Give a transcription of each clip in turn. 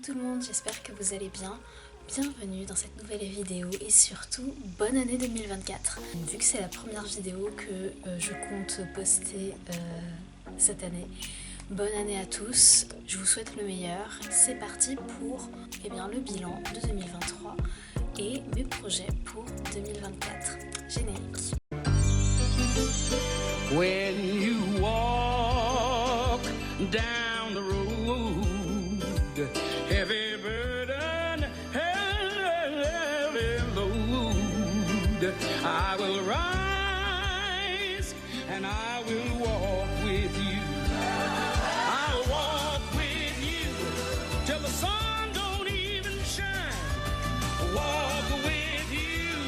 tout le monde, j'espère que vous allez bien. Bienvenue dans cette nouvelle vidéo et surtout bonne année 2024. Vu que c'est la première vidéo que je compte poster cette année, bonne année à tous, je vous souhaite le meilleur. C'est parti pour le bilan de 2023 et mes projets pour 2024. Générique. When you walk down the road, heavy burden, heavy load, I will rise and I will walk with you. I'll walk with you till the sun don't even shine. Walk with you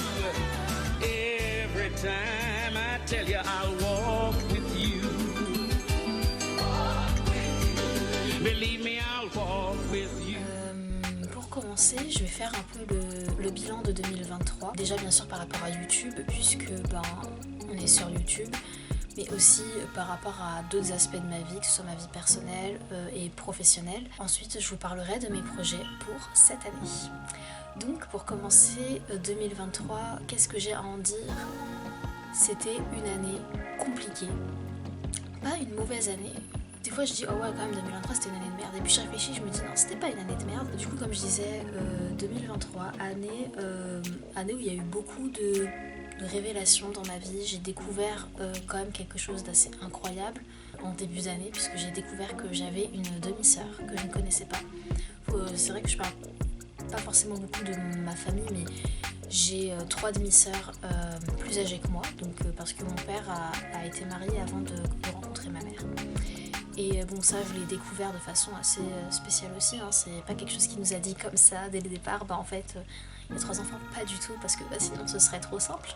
every time. I tell you I'll walk with you. Believe me, I'll walk with you. Pour commencer, je vais faire un peu le bilan de 2023. Déjà bien sûr par rapport à YouTube, puisque on est sur YouTube, mais aussi par rapport à d'autres aspects de ma vie, que ce soit ma vie personnelle et professionnelle. Ensuite, je vous parlerai de mes projets pour cette année. Donc pour commencer 2023, qu'est-ce que j'ai à en dire ? C'était une année compliquée, pas une mauvaise année. Des fois je dis oh ouais quand même 2023 c'était une année de merde, et puis je réfléchis, je me dis non c'était pas une année de merde. Du coup comme je disais 2023 année où il y a eu beaucoup de révélations dans ma vie. J'ai découvert quand même quelque chose d'assez incroyable en début d'année, puisque j'ai découvert que j'avais une demi-sœur que je ne connaissais pas. C'est vrai que je parle pas forcément beaucoup de ma famille, mais j'ai 3 demi-sœurs plus âgées que moi, donc parce que mon père a été marié avant de rencontrer ma mère. Et bon, ça je l'ai découvert de façon assez spéciale aussi, hein. C'est pas quelque chose qui nous a dit comme ça dès le départ, en fait il y a 3 enfants, pas du tout, parce que sinon ce serait trop simple.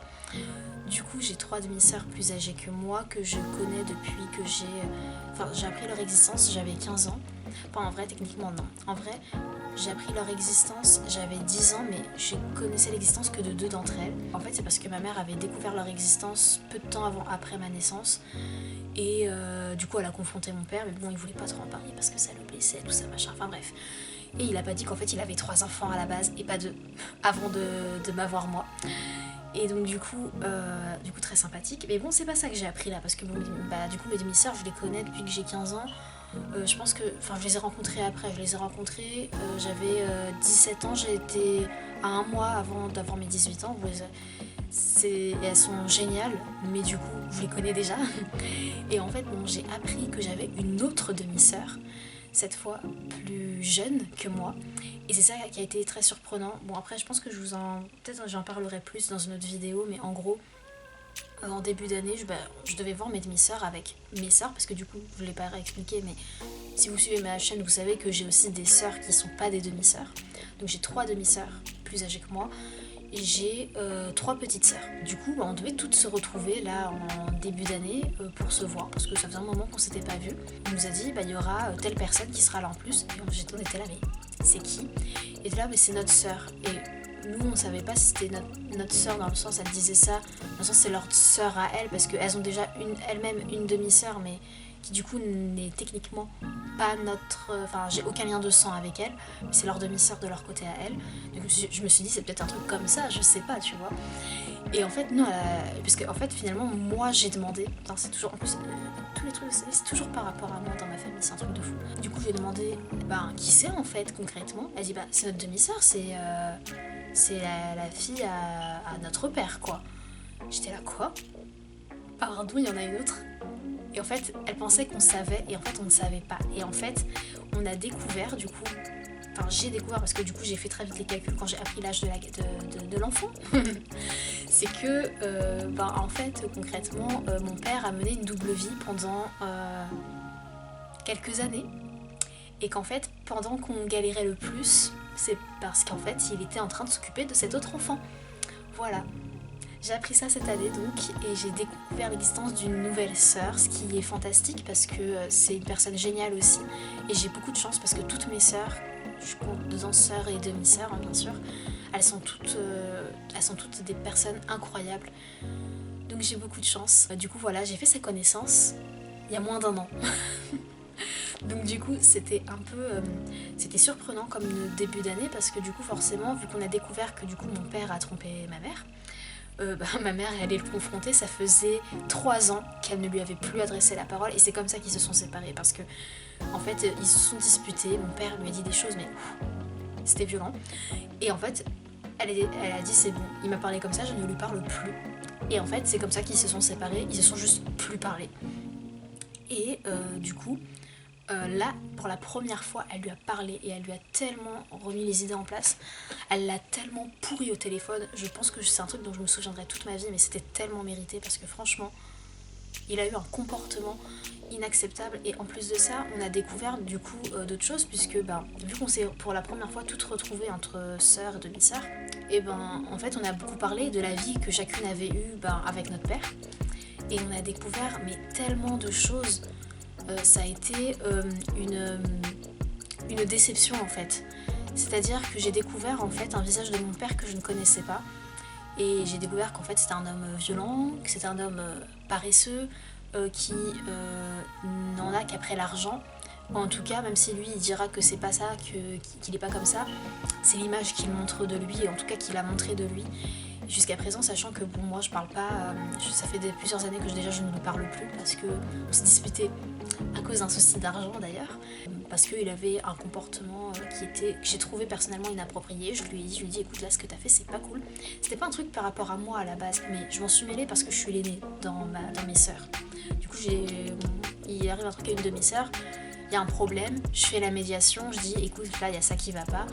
Du coup j'ai 3 demi-sœurs plus âgées que moi, que je connais depuis que j'ai appris leur existence, j'avais 15 ans. Enfin en vrai techniquement non, en vrai j'ai appris leur existence, j'avais 10 ans, mais je connaissais l'existence que de 2 d'entre elles. En fait c'est parce que ma mère avait découvert leur existence peu de temps après ma naissance. Et du coup elle a confronté mon père, mais bon il voulait pas trop en parler parce que ça le blessait, tout ça machin, enfin bref. Et il a pas dit qu'en fait il avait 3 enfants à la base et pas 2 avant de m'avoir moi. Et donc du coup très sympathique. Mais bon c'est pas ça que j'ai appris là, parce que bon, du coup mes demi-sœurs je les connais depuis que j'ai 15 ans. Je pense que, je les ai rencontrées après, j'avais 17 ans, j'ai été à 1 mois avant d'avoir mes 18 ans. Et elles sont géniales, mais du coup je les connais déjà. Et en fait j'ai appris que j'avais une autre demi-sœur, cette fois plus jeune que moi, et c'est ça qui a été très surprenant. Bon après je pense que peut-être j'en parlerai plus dans une autre vidéo, mais en gros en début d'année je devais voir mes demi-sœurs avec mes sœurs, parce que du coup je ne l'ai pas réexpliqué, mais si vous suivez ma chaîne vous savez que j'ai aussi des sœurs qui sont pas des demi-sœurs. Donc j'ai 3 demi-sœurs plus âgées que moi, et j'ai 3 petites sœurs. Du coup on devait toutes se retrouver là en début d'année pour se voir, parce que ça faisait un moment qu'on s'était pas vu. On nous a dit il y aura telle personne qui sera là en plus, et on était là mais c'est qui? Et là mais c'est notre sœur. Et nous on savait pas si c'était notre sœur, dans le sens elle disait ça dans le sens c'est leur sœur à elle, parce qu'elles ont déjà elles-mêmes une demi-sœur, mais qui du coup n'est techniquement pas notre... j'ai aucun lien de sang avec elle, mais c'est leur demi-sœur de leur côté à elle. Donc je me suis dit c'est peut-être un truc comme ça, je sais pas, tu vois. Et en fait non, parce que en fait finalement moi j'ai demandé, c'est toujours, en plus tous les trucs c'est toujours par rapport à moi dans ma famille, c'est un truc de fou. Du coup j'ai demandé qui c'est en fait concrètement. Elle dit c'est notre demi-sœur, c'est la fille à notre père quoi. J'étais là quoi? Pardon, il y en a une autre. Et en fait, elle pensait qu'on savait, et en fait on ne savait pas. Et en fait, on a découvert du coup, j'ai découvert parce que du coup j'ai fait très vite les calculs quand j'ai appris l'âge de l'enfant. C'est que, en fait, concrètement, mon père a mené une double vie pendant quelques années. Et qu'en fait, pendant qu'on galérait le plus, c'est parce qu'en fait, il était en train de s'occuper de cet autre enfant. Voilà. J'ai appris ça cette année donc, et j'ai découvert l'existence d'une nouvelle sœur, ce qui est fantastique parce que c'est une personne géniale aussi. Et j'ai beaucoup de chance parce que toutes mes sœurs, je compte dedans sœurs et demi-sœurs bien sûr, elles sont toutes des personnes incroyables. Donc j'ai beaucoup de chance. Du coup voilà, j'ai fait sa connaissance il y a moins d'1 an. Donc du coup c'était un peu c'était surprenant comme début d'année parce que du coup forcément vu qu'on a découvert que du coup mon père a trompé ma mère, ma mère est allée le confronter, ça faisait 3 ans qu'elle ne lui avait plus adressé la parole et c'est comme ça qu'ils se sont séparés parce que en fait ils se sont disputés, mon père lui a dit des choses mais c'était violent et en fait elle a dit c'est bon, il m'a parlé comme ça, je ne lui parle plus et en fait c'est comme ça qu'ils se sont séparés, ils se sont juste plus parlé et du coup là, pour la première fois, elle lui a parlé et elle lui a tellement remis les idées en place. Elle l'a tellement pourri au téléphone. Je pense que c'est un truc dont je me souviendrai toute ma vie, mais c'était tellement mérité parce que franchement, il a eu un comportement inacceptable. Et en plus de ça, on a découvert du coup d'autres choses puisque vu qu'on s'est pour la première fois toutes retrouvées entre sœurs et demi-sœurs, et en fait, on a beaucoup parlé de la vie que chacune avait eue avec notre père. Et on a découvert mais tellement de choses. Ça a été une déception en fait. C'est-à-dire que j'ai découvert en fait un visage de mon père que je ne connaissais pas. Et j'ai découvert qu'en fait c'était un homme violent, que c'était un homme paresseux, qui n'en a qu'après l'argent. En tout cas, même si lui il dira que c'est pas ça, qu'il est pas comme ça, c'est l'image qu'il montre de lui, en tout cas qu'il a montré de lui. Jusqu'à présent, sachant que bon, moi je parle pas, ça fait plusieurs années que je ne lui parle plus parce que on s'est disputé à cause d'un souci d'argent d'ailleurs, parce qu'il avait un comportement que j'ai trouvé personnellement inapproprié. Je lui ai dit écoute là ce que t'as fait c'est pas cool. C'était pas un truc par rapport à moi à la base, mais je m'en suis mêlée parce que je suis l'aînée dans mes sœurs. Du coup il arrive un truc à une de mes sœurs, il y a un problème, je fais la médiation, je dis écoute là il y a ça qui va pas.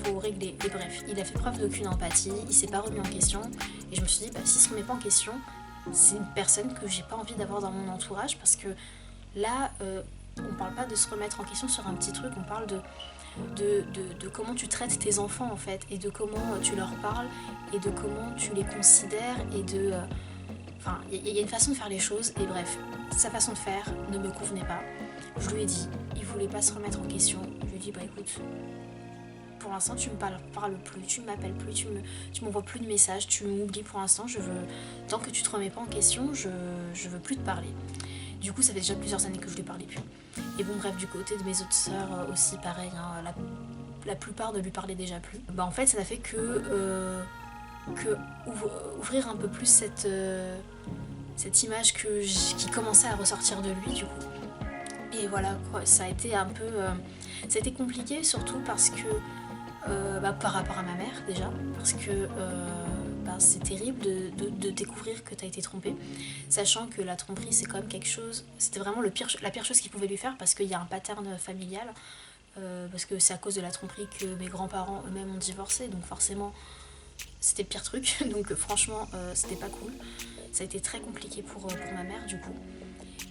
Faut régler. Et bref, il a fait preuve d'aucune empathie, il s'est pas remis en question et je me suis dit s'il se remet pas en question, c'est une personne que j'ai pas envie d'avoir dans mon entourage parce que là on parle pas de se remettre en question sur un petit truc, on parle de comment tu traites tes enfants en fait et de comment tu leur parles et de comment tu les considères et de enfin il y a une façon de faire les choses et bref, sa façon de faire ne me convenait pas. Je lui ai dit, il voulait pas se remettre en question, je lui ai dit écoute, pour l'instant tu me parles plus, tu m'appelles plus, tu m'envoies plus de messages, tu m'oublies pour l'instant, tant que tu te remets pas en question, je veux plus te parler. Du coup ça fait déjà plusieurs années que je lui parlais plus. Et bon bref, du côté de mes autres sœurs aussi pareil, hein, la plupart ne lui parlaient déjà plus. En fait ça n'a fait que ouvrir un peu plus cette image qui commençait à ressortir de lui du coup. Et voilà, ça a été un peu ça a été compliqué surtout parce que par rapport à ma mère déjà, parce que c'est terrible de découvrir que t'as été trompée, sachant que la tromperie c'est quand même quelque chose, c'était vraiment la pire chose qu'il pouvait lui faire parce qu'il y a un pattern familial, parce que c'est à cause de la tromperie que mes grands-parents eux-mêmes ont divorcé, donc forcément c'était le pire truc, donc franchement c'était pas cool, ça a été très compliqué pour ma mère du coup.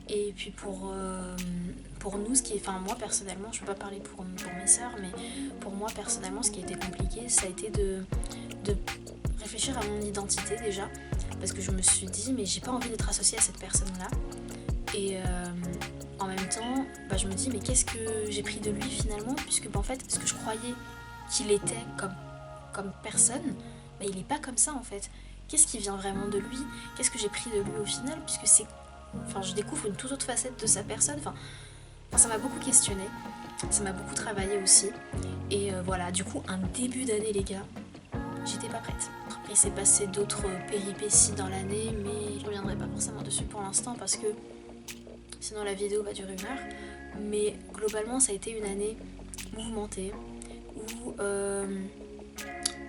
Et puis pour nous, moi personnellement, je peux pas parler pour mes sœurs, mais pour moi personnellement, ce qui a été compliqué, ça a été de réfléchir à mon identité déjà, parce que je me suis dit, mais j'ai pas envie d'être associée à cette personne-là. Et en même temps, je me dis, mais qu'est-ce que j'ai pris de lui finalement, puisque en fait, ce que je croyais qu'il était comme personne, il est pas comme ça en fait. Qu'est-ce qui vient vraiment de lui? Qu'est-ce que j'ai pris de lui au final, puisque je découvre une toute autre facette de sa personne. Ça m'a beaucoup questionnée, ça m'a beaucoup travaillé aussi. Et voilà, du coup, un début d'année, les gars, j'étais pas prête. Il s'est passé d'autres péripéties dans l'année, mais je reviendrai pas forcément dessus pour l'instant parce que sinon la vidéo va durer 1 heure. Mais globalement, ça a été une année mouvementée où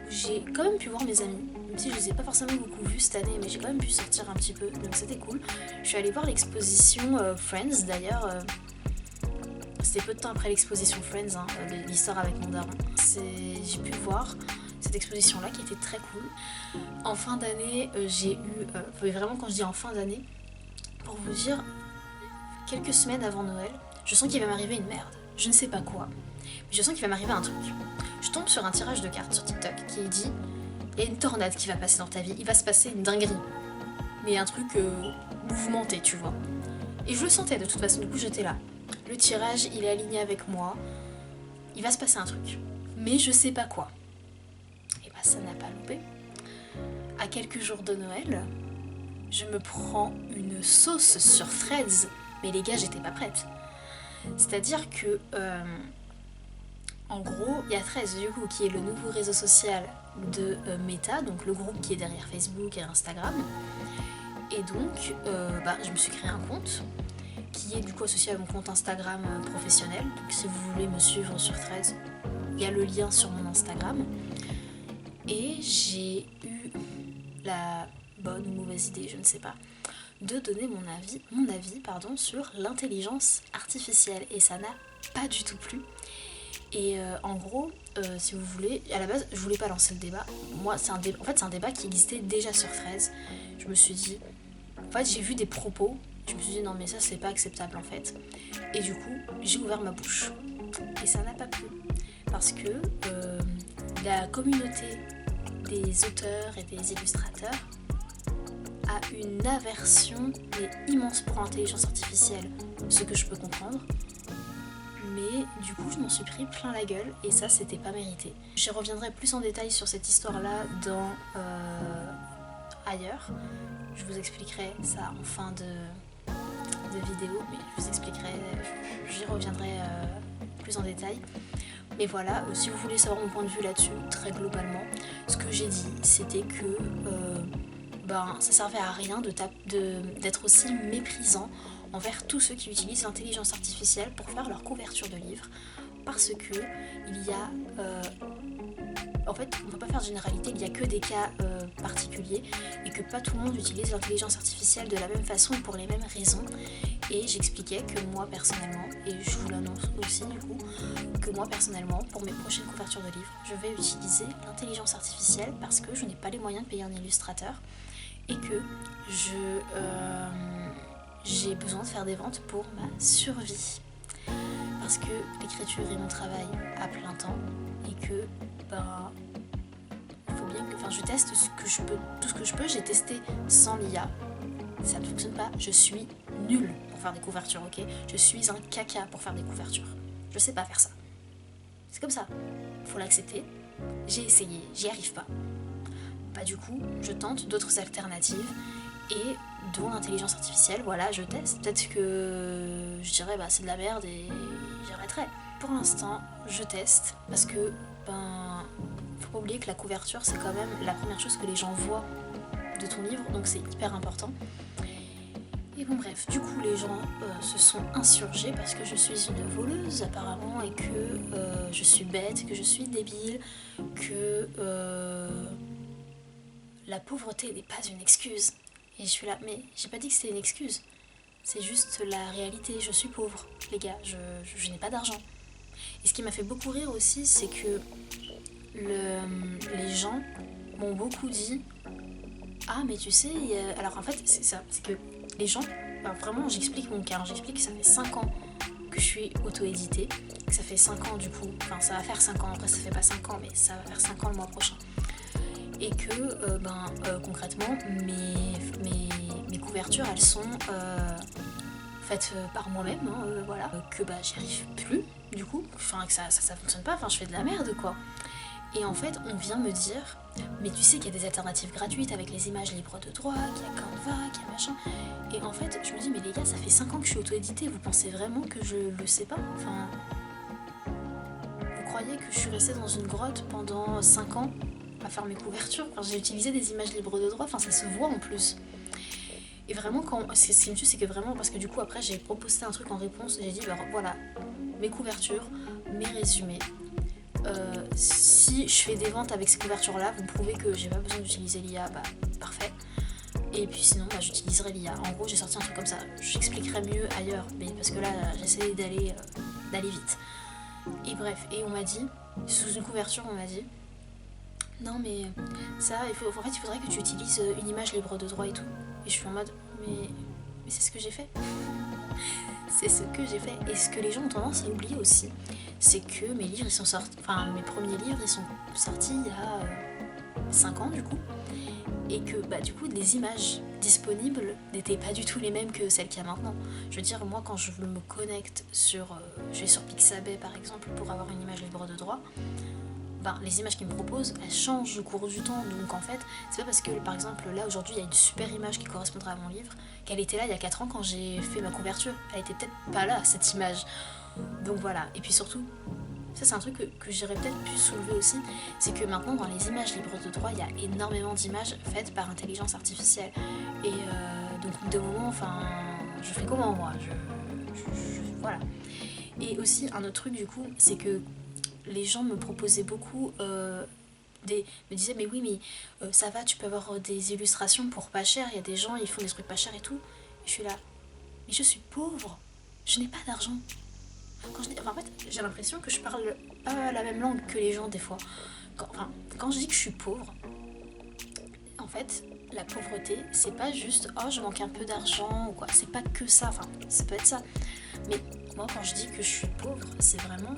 j'ai quand même pu voir mes amis. Même si je les ai pas forcément beaucoup vus cette année, mais j'ai quand même pu sortir un petit peu, donc c'était cool. Je suis allée voir l'exposition Friends d'ailleurs. C'était peu de temps après l'exposition Friends, hein, l'histoire avec mon daron. J'ai pu voir cette exposition-là qui était très cool. En fin d'année, j'ai eu... vraiment quand je dis en fin d'année, pour vous dire, quelques semaines avant Noël, je sens qu'il va m'arriver une merde. Je ne sais pas quoi, mais je sens qu'il va m'arriver un truc. Je tombe sur un tirage de cartes sur TikTok qui dit il y a une tornade qui va passer dans ta vie, il va se passer une dinguerie. Mais un truc mouvementé, tu vois. Et je le sentais de toute façon, du coup j'étais là. Le tirage, il est aligné avec moi. Il va se passer un truc. Mais je sais pas quoi. Et ça n'a pas loupé. À quelques jours de Noël, je me prends une sauce sur Threads. Mais les gars, j'étais pas prête. C'est-à-dire que, en gros, il y a Threads du coup qui est le nouveau réseau social de Meta, donc le groupe qui est derrière Facebook et Instagram. Et donc, je me suis créé un compte qui est du coup associé à mon compte Instagram professionnel. Donc si vous voulez me suivre sur Threads, il y a le lien sur mon Instagram. Et j'ai eu la bonne ou mauvaise idée, je ne sais pas, de donner mon avis sur l'intelligence artificielle. Et ça n'a pas du tout plu. Et en gros, si vous voulez, à la base, je voulais pas lancer le débat. Moi, c'est un débat qui existait déjà sur Threads. Je me suis dit, en fait, j'ai vu des propos. Je me suis dit, non, mais ça, c'est pas acceptable, en fait. Et du coup, j'ai ouvert ma bouche. Et ça n'a pas plu. Parce que la communauté des auteurs et des illustrateurs a une aversion immense pour l'intelligence artificielle. Ce que je peux comprendre. Mais du coup je m'en suis pris plein la gueule et ça c'était pas mérité. Je reviendrai plus en détail sur cette histoire là dans ailleurs. Je vous expliquerai ça en fin de vidéo, mais j'y reviendrai plus en détail. Mais voilà, si vous voulez savoir mon point de vue là-dessus, très globalement, ce que j'ai dit c'était que ça servait à rien d'être aussi méprisant envers tous ceux qui utilisent l'intelligence artificielle pour faire leur couverture de livres, parce que il y a en fait on ne peut pas faire de généralité, il n'y a que des cas particuliers et que pas tout le monde utilise l'intelligence artificielle de la même façon et pour les mêmes raisons. Et j'expliquais que moi personnellement, et je vous l'annonce aussi du coup, que moi personnellement pour mes prochaines couvertures de livres je vais utiliser l'intelligence artificielle parce que je n'ai pas les moyens de payer un illustrateur et que j'ai besoin de faire des ventes pour ma survie. Parce que l'écriture est mon travail à plein temps et que il faut bien que je teste tout ce que je peux. J'ai testé sans l'IA, ça ne fonctionne pas. Je suis nulle pour faire des couvertures, ok. Je suis un caca pour faire des couvertures. Je sais pas faire ça. C'est comme ça. Faut l'accepter. J'ai essayé, j'y arrive pas. Du coup, je tente d'autres alternatives et dont l'intelligence artificielle, voilà, je teste. Peut-être que je dirais c'est de la merde et j'arrêterai. Pour l'instant, je teste parce que faut pas oublier que la couverture c'est quand même la première chose que les gens voient de ton livre, donc c'est hyper important. Et bon bref, du coup les gens se sont insurgés parce que je suis une voleuse apparemment et que je suis bête, que je suis débile, que la pauvreté n'est pas une excuse. Et je suis là, mais j'ai pas dit que c'était une excuse. C'est juste la réalité, je suis pauvre, les gars, je n'ai pas d'argent. Et ce qui m'a fait beaucoup rire aussi, c'est que les gens m'ont beaucoup dit « Ah, mais tu sais, alors en fait, c'est ça, c'est que les gens, vraiment, j'explique mon cas, j'explique que ça fait 5 ans que je suis auto-éditée, que ça fait 5 ans du coup, ça va faire 5 ans, après ça fait pas 5 ans, mais ça va faire 5 ans le mois prochain. Et que concrètement mes couvertures elles sont faites par moi-même, voilà, que j'y arrive plus du coup, que ça fonctionne pas, je fais de la merde quoi. Et en fait on vient me dire mais tu sais qu'il y a des alternatives gratuites avec les images libres de droit, qu'il y a Canva, qu'il y a machin. Et en fait je me dis mais les gars, ça fait 5 ans que je suis auto-éditée, vous pensez vraiment que je le sais pas? Vous croyez que je suis restée dans une grotte pendant 5 ans à faire mes couvertures? J'ai utilisé des images libres de droit, ça se voit en plus. Et vraiment, ce qui me tue, c'est que vraiment, parce que du coup après j'ai proposé un truc en réponse, j'ai dit voilà, mes couvertures, mes résumés, si je fais des ventes avec ces couvertures là, vous me prouvez que j'ai pas besoin d'utiliser l'IA, parfait. Et puis sinon j'utiliserai l'IA. En gros j'ai sorti un truc comme ça, j'expliquerai mieux ailleurs, mais parce que là j'essaie d'aller vite. Et bref, et on m'a dit, sous une couverture on m'a dit non mais ça, en fait il faudrait que tu utilises une image libre de droit et tout. Et je suis en mode mais c'est ce que j'ai fait. C'est ce que j'ai fait. Et ce que les gens ont tendance à oublier aussi, c'est que mes livres ils sont sortis, mes premiers livres ils sont sortis il y a 5 ans du coup. Et que du coup les images disponibles n'étaient pas du tout les mêmes que celles qu'il y a maintenant. Je veux dire, moi quand je me connecte je vais sur Pixabay par exemple pour avoir une image libre de droit, les images qu'ils me proposent, elles changent au cours du temps. Donc en fait, c'est pas parce que par exemple là aujourd'hui il y a une super image qui correspondra à mon livre qu'elle était là il y a 4 ans quand j'ai fait ma couverture. Elle était peut-être pas là cette image. Donc voilà. Et puis surtout, ça c'est un truc que j'aurais peut-être pu soulever aussi, c'est que maintenant dans les images libres de droit, il y a énormément d'images faites par intelligence artificielle. Et donc de moment, je fais comment moi voilà. Et aussi un autre truc du coup, c'est que les gens me proposaient beaucoup, me disaient mais oui mais ça va, tu peux avoir des illustrations pour pas cher, il y a des gens ils font des trucs pas chers et tout. Et je suis là, mais je suis pauvre, je n'ai pas d'argent. En fait j'ai l'impression que je parle pas la même langue que les gens des fois. Quand je dis que je suis pauvre, en fait la pauvreté c'est pas juste oh je manque un peu d'argent ou quoi, c'est pas que ça, ça peut être ça. Mais moi quand je dis que je suis pauvre, c'est vraiment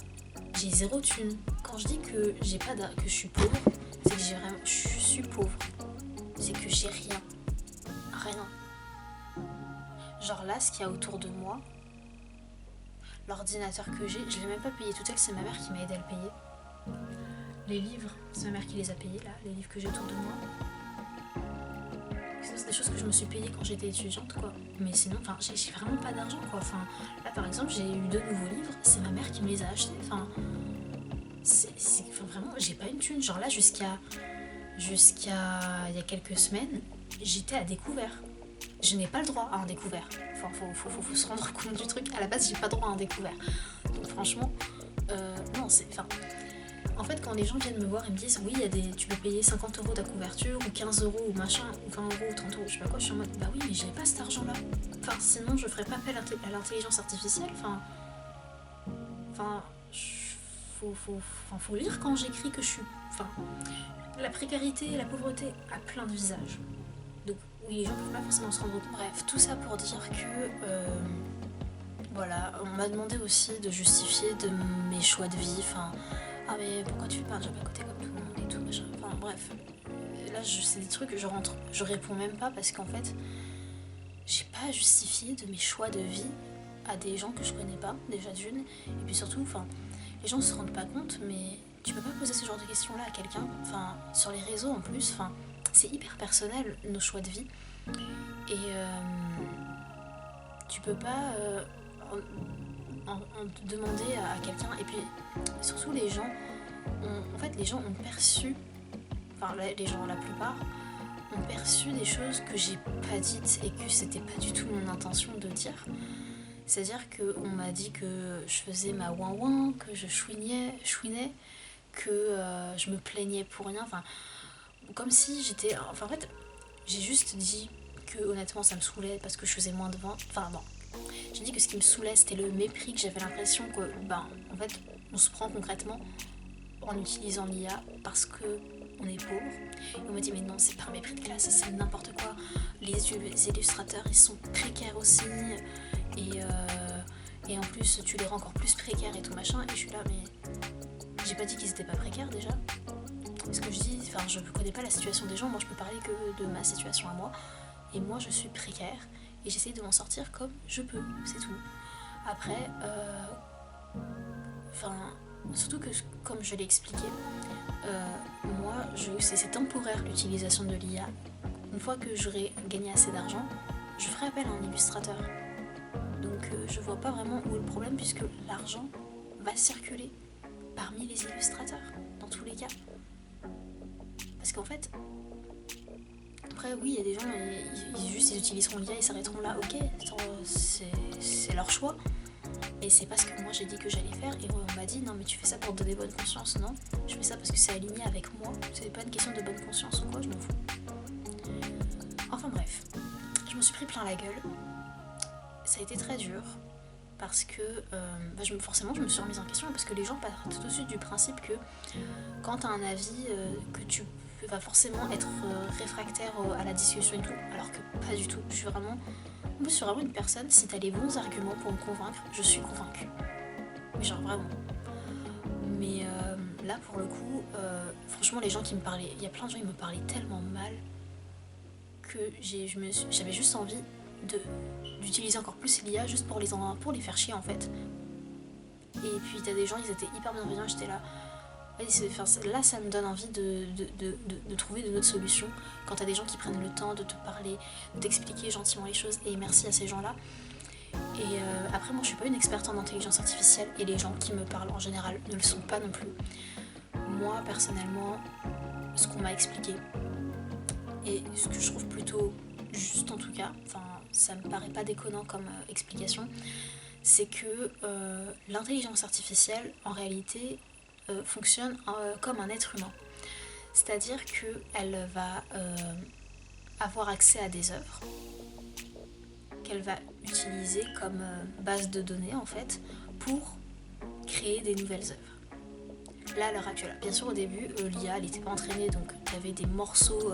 j'ai 0 thune. Quand je dis que que je suis pauvre, c'est que je suis pauvre. C'est que j'ai rien. Genre là, ce qu'il y a autour de moi, l'ordinateur que j'ai, je l'ai même pas payé toute seule, c'est ma mère qui m'a aidé à le payer. Les livres, c'est ma mère qui les a payés là, les livres que j'ai autour de moi. C'est des choses que je me suis payée quand j'étais étudiante quoi. Mais sinon, j'ai vraiment pas d'argent quoi. Là par exemple, j'ai eu 2 nouveaux livres, c'est ma mère qui me les a achetés. Vraiment, j'ai pas une thune. Genre là, jusqu'à il y a quelques semaines, j'étais à découvert. Je n'ai pas le droit à un découvert. Faut se rendre compte du truc. À la base, j'ai pas droit à un découvert. Donc franchement, non, en fait, quand les gens viennent me voir et me disent oui, tu peux payer 50 € ta couverture, ou 15 € ou machin, ou 20 € ou 30 €, je sais pas quoi, je suis en mode bah oui, mais j'ai pas cet argent-là. Sinon, je ferais pas appel à l'intelligence artificielle. Faut lire quand j'écris que je suis. La précarité et la pauvreté a plein de visages. Donc, oui, les gens peuvent pas forcément se rendre compte. Bref, tout ça pour dire que. Voilà, on m'a demandé aussi de justifier de mes choix de vie. Ah mais pourquoi tu parles, j'ai pas côté comme tout le monde et tout machin. Bref, là c'est des trucs que je réponds même pas parce qu'en fait j'ai pas à justifier de mes choix de vie à des gens que je connais pas déjà d'une. Et puis surtout, les gens se rendent pas compte, mais tu peux pas poser ce genre de questions là à quelqu'un. Sur les réseaux en plus, c'est hyper personnel nos choix de vie. Et tu peux pas en demander à quelqu'un. Et puis surtout les gens ont perçu, les gens la plupart ont perçu des choses que j'ai pas dites et que c'était pas du tout mon intention de dire. C'est-à-dire qu'on m'a dit que je faisais ma ouin-ouin, que je chouinais, que je me plaignais pour rien. Comme si j'étais. En fait, j'ai juste dit que honnêtement ça me saoulait parce que je faisais moins de ventes. J'ai dit que ce qui me saoulait c'était le mépris, que j'avais l'impression que en fait on se prend concrètement en utilisant l'IA parce que on est pauvre. Et on m'a dit mais non, c'est pas un mépris de classe, c'est n'importe quoi. Les illustrateurs ils sont précaires aussi et en plus tu les rends encore plus précaires et tout machin. Et je suis là mais j'ai pas dit qu'ils étaient pas précaires déjà. Ce que je dis, je connais pas la situation des gens, moi je peux parler que de ma situation à moi. Et moi je suis précaire et j'essaye de m'en sortir comme je peux, c'est tout. Après, surtout que comme je l'ai expliqué, moi c'est temporaire l'utilisation de l'IA. Une fois que j'aurai gagné assez d'argent, je ferai appel à un illustrateur. Donc je vois pas vraiment où est le problème puisque l'argent va circuler parmi les illustrateurs dans tous les cas. Parce qu'en fait, après oui, il y a des gens, ils utiliseront l'IA et s'arrêteront là, ok, c'est leur choix. Et c'est pas ce que moi j'ai dit que j'allais faire. Et on m'a dit non mais tu fais ça pour te donner bonne conscience. Non, je fais ça parce que c'est aligné avec moi. C'est pas une question de bonne conscience ou quoi, je m'en fous. Enfin bref, je me suis pris plein la gueule. Ça a été très dur parce que forcément je me suis remise en question parce que les gens partent tout de suite du principe que quand t'as un avis que tu vas forcément être réfractaire à la discussion et tout, alors que pas du tout. Je suis vraiment une personne, si t'as les bons arguments pour me convaincre, je suis convaincue. Mais genre vraiment. Mais là pour le coup, franchement les gens qui me parlaient, il y a plein de gens qui me parlaient tellement mal que j'avais juste envie d'utiliser encore plus l'IA juste pour les faire chier en fait. Et puis t'as des gens, ils étaient hyper bienveillants, j'étais là là ça me donne envie de trouver de nouvelles solutions quand t'as des gens qui prennent le temps de te parler, de t'expliquer gentiment les choses, et merci à ces gens-là. Et après, moi je suis pas une experte en intelligence artificielle, et les gens qui me parlent en général ne le sont pas non plus. Moi personnellement, ce qu'on m'a expliqué, et ce que je trouve plutôt juste en tout cas, enfin ça me paraît pas déconnant comme explication, c'est que l'intelligence artificielle en réalité fonctionne comme un être humain. C'est-à-dire qu'elle va avoir accès à des œuvres qu'elle va utiliser comme base de données en fait pour créer des nouvelles œuvres. Là à l'heure actuelle, bien sûr au début l'IA elle n'était pas entraînée, donc il y avait des morceaux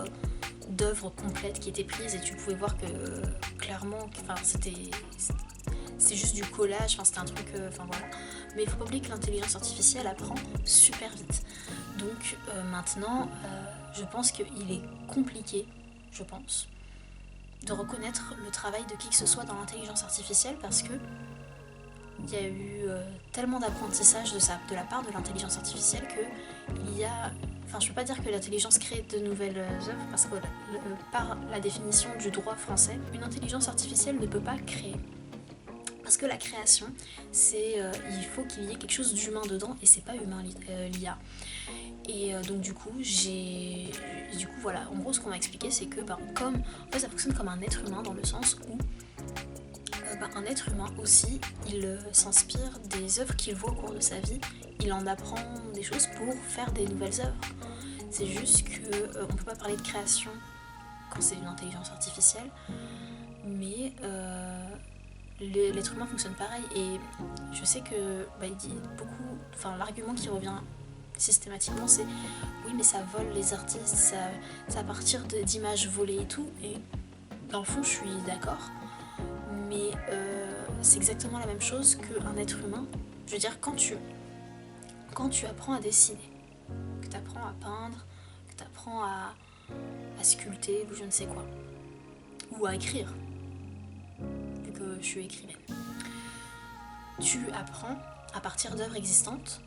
d'œuvres complètes qui étaient prises et tu pouvais voir que clairement c'est juste du collage, c'était un truc, voilà. Mais il faut pas oublier que l'intelligence artificielle apprend super vite. Donc maintenant, je pense qu'il est compliqué, de reconnaître le travail de qui que ce soit dans l'intelligence artificielle, parce que il y a eu tellement d'apprentissage de la part de l'intelligence artificielle que il y a... Enfin, je peux pas dire que l'intelligence crée de nouvelles œuvres, parce que par la définition du droit français, une intelligence artificielle ne peut pas créer. Parce que la création, il faut qu'il y ait quelque chose d'humain dedans, et c'est pas humain l'IA. Et donc du coup, voilà, en gros ce qu'on m'a expliqué c'est que ça fonctionne comme un être humain, dans le sens où un être humain aussi, il s'inspire des œuvres qu'il voit au cours de sa vie, il en apprend des choses pour faire des nouvelles œuvres. C'est juste que on peut pas parler de création quand c'est une intelligence artificielle, mais l'être humain fonctionne pareil. Et je sais que il dit beaucoup, l'argument qui revient systématiquement c'est oui mais ça vole les artistes, ça à partir d'images volées et tout, et dans le fond je suis d'accord, mais c'est exactement la même chose qu'un être humain. Je veux dire, quand tu apprends à dessiner, que tu apprends à peindre, que tu apprends à sculpter ou je ne sais quoi, ou à écrire, vu que je suis écrivaine, tu apprends à partir d'œuvres existantes.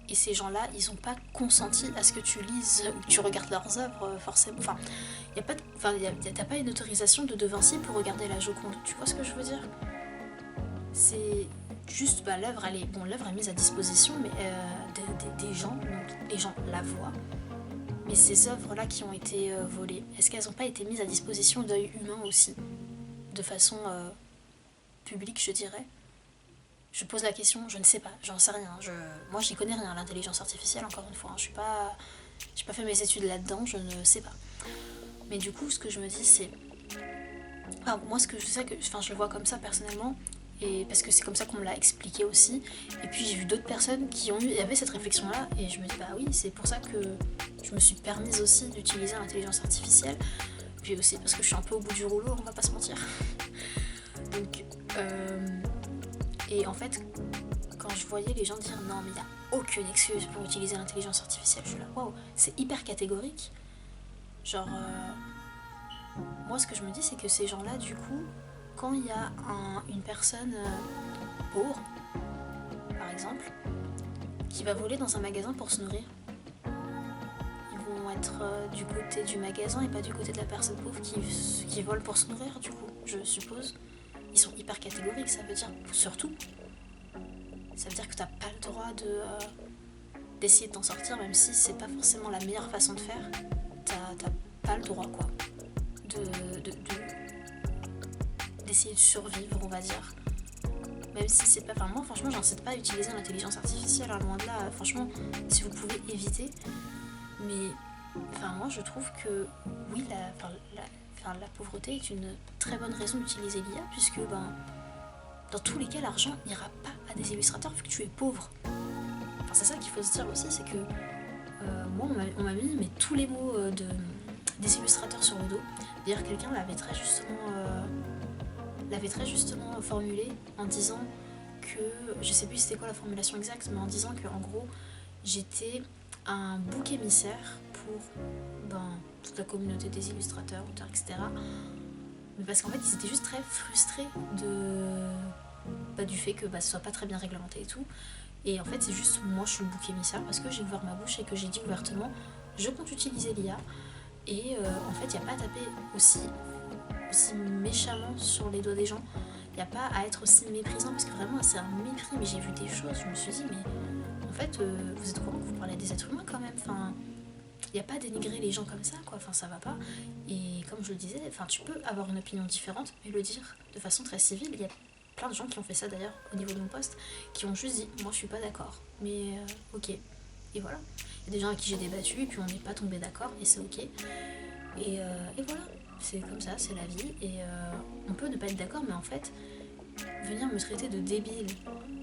Et ces gens-là, ils n'ont pas consenti à ce que tu lises ou que tu regardes leurs œuvres, forcément. T'as pas une autorisation de Vinci pour regarder la Joconde. Tu vois ce que je veux dire ? C'est juste, l'œuvre, l'œuvre est mise à disposition mais des gens, donc les gens la voient. Mais ces œuvres-là qui ont été volées, est-ce qu'elles n'ont pas été mises à disposition d'œil humain aussi ? De façon publique, je dirais. Je pose la question, je ne sais pas, j'en sais rien. Moi, j'y connais rien à l'intelligence artificielle, encore une fois. J'ai pas fait mes études là-dedans, je ne sais pas. Mais du coup, ce que je me dis, c'est... moi, ce que je sais, je le vois comme ça personnellement, et parce que c'est comme ça qu'on me l'a expliqué aussi. Et puis, j'ai vu d'autres personnes qui avaient cette réflexion-là, et je me dis, oui, c'est pour ça que je me suis permise aussi d'utiliser l'intelligence artificielle. Puis aussi parce que je suis un peu au bout du rouleau, on va pas se mentir. Donc... Et en fait, quand je voyais les gens dire non mais il n'y a aucune excuse pour utiliser l'intelligence artificielle, je suis là, waouh, c'est hyper catégorique. Genre, moi ce que je me dis c'est que ces gens-là, du coup, quand il y a une personne pauvre, par exemple, qui va voler dans un magasin pour se nourrir, ils vont être du côté du magasin et pas du côté de la personne pauvre qui vole pour se nourrir, du coup, je suppose. Ils sont hyper catégoriques, ça veut dire que t'as pas le droit d'essayer de t'en sortir, même si c'est pas forcément la meilleure façon de faire. T'as pas le droit, quoi, d'essayer de survivre, on va dire. Même si c'est pas... moi, franchement, j'incite pas à utiliser l'intelligence artificielle, loin de là. Franchement, si vous pouvez éviter. Mais, moi, je trouve que, oui, la pauvreté est une très bonne raison d'utiliser l'IA, puisque dans tous les cas l'argent n'ira pas à des illustrateurs vu que tu es pauvre. C'est ça qu'il faut se dire aussi, c'est que moi on m'a mis tous les mots des illustrateurs sur le dos. D'ailleurs quelqu'un l'avait très justement formulé en disant que, je sais plus c'était quoi la formulation exacte, mais en disant que en gros j'étais un bouc émissaire pour toute la communauté des illustrateurs, auteurs, etc. Mais parce qu'en fait ils étaient juste très frustrés du fait que ce soit pas très bien réglementé et tout, Et en fait c'est juste moi je suis le bouc émissaire parce que j'ai ouvert ma bouche et que j'ai dit ouvertement je compte utiliser l'IA. Et en fait il n'y a pas à taper aussi méchamment sur les doigts des gens. Il n'y a pas à être aussi méprisant parce que vraiment c'est un mépris. Mais j'ai vu des choses, je me suis dit mais en fait vous êtes au courant que vous parlez des êtres humains quand même. Enfin, il n'y a pas à dénigrer les gens comme ça quoi, enfin ça va pas. Et comme je le disais, enfin tu peux avoir une opinion différente mais le dire de façon très civile. Il y a plein de gens qui ont fait ça d'ailleurs au niveau de mon poste, qui ont juste dit moi je suis pas d'accord, mais ok. Et voilà. Il y a des gens avec qui j'ai débattu et puis on n'est pas tombé d'accord et c'est ok. Et voilà, c'est comme ça, c'est la vie. Et on peut ne pas être d'accord, mais en fait, venir me traiter de débile,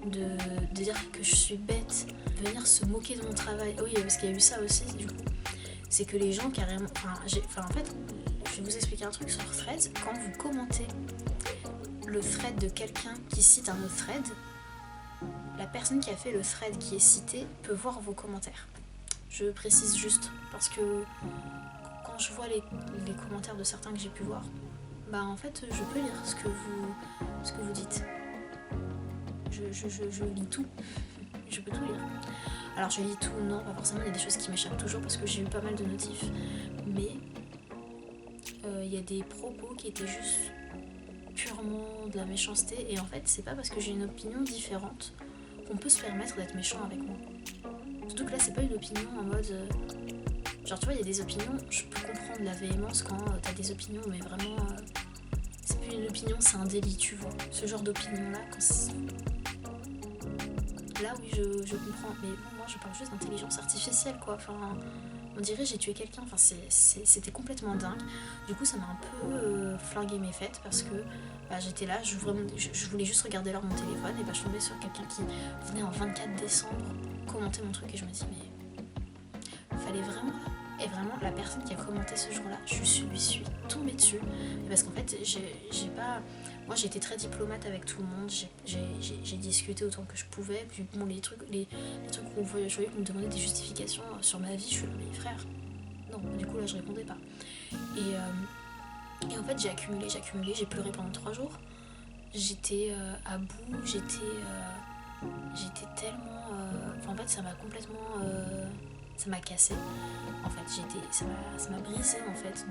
de dire que je suis bête, venir se moquer de mon travail. Oui, parce qu'il y a eu ça aussi, du coup. C'est que les gens carrément... en fait, je vais vous expliquer un truc sur Threads. Quand vous commentez le thread de quelqu'un qui cite un autre thread, la personne qui a fait le thread qui est cité peut voir vos commentaires. Je précise juste, parce que quand je vois les commentaires de certains que j'ai pu voir, bah en fait je peux lire ce que vous dites. Je lis tout. Je peux tout lire. Alors je lis tout, non, pas forcément, il y a des choses qui m'échappent toujours parce que j'ai eu pas mal de notifs. Mais il y a des propos qui étaient juste purement de la méchanceté. Et en fait, c'est pas parce que j'ai une opinion différente qu'on peut se permettre d'être méchant avec moi. Surtout que là, c'est pas une opinion en mode... genre, tu vois, il y a des opinions, je peux comprendre la véhémence quand t'as des opinions, mais vraiment... c'est plus une opinion, c'est un délit, tu vois. Ce genre d'opinion-là, quand c'est... Là, oui, je comprends. Mais bon, moi, je parle juste d'intelligence artificielle, quoi. Enfin, on dirait j'ai tué quelqu'un. Enfin, c'était complètement dingue. Du coup, ça m'a un peu flingué mes fêtes parce que bah, j'étais là, je voulais juste regarder l'heure de mon téléphone et bah, je tombais sur quelqu'un qui venait en 24 décembre commenter mon truc et je me dis mais fallait vraiment... Et vraiment, la personne qui a commenté ce jour-là, je lui suis tombée dessus. Parce qu'en fait, j'ai pas... Moi, j'ai été très diplomate avec tout le monde. J'ai discuté autant que je pouvais. Puis bon, les trucs où je voyais qu'on me demandait des justifications sur ma vie, je suis là, mais frère, non. Du coup, là, je répondais pas. Et en fait, j'ai accumulé, j'ai pleuré pendant 3 jours. J'étais à bout, j'étais tellement... en fait, ça m'a complètement... ça m'a cassé. En fait, ça m'a brisé en fait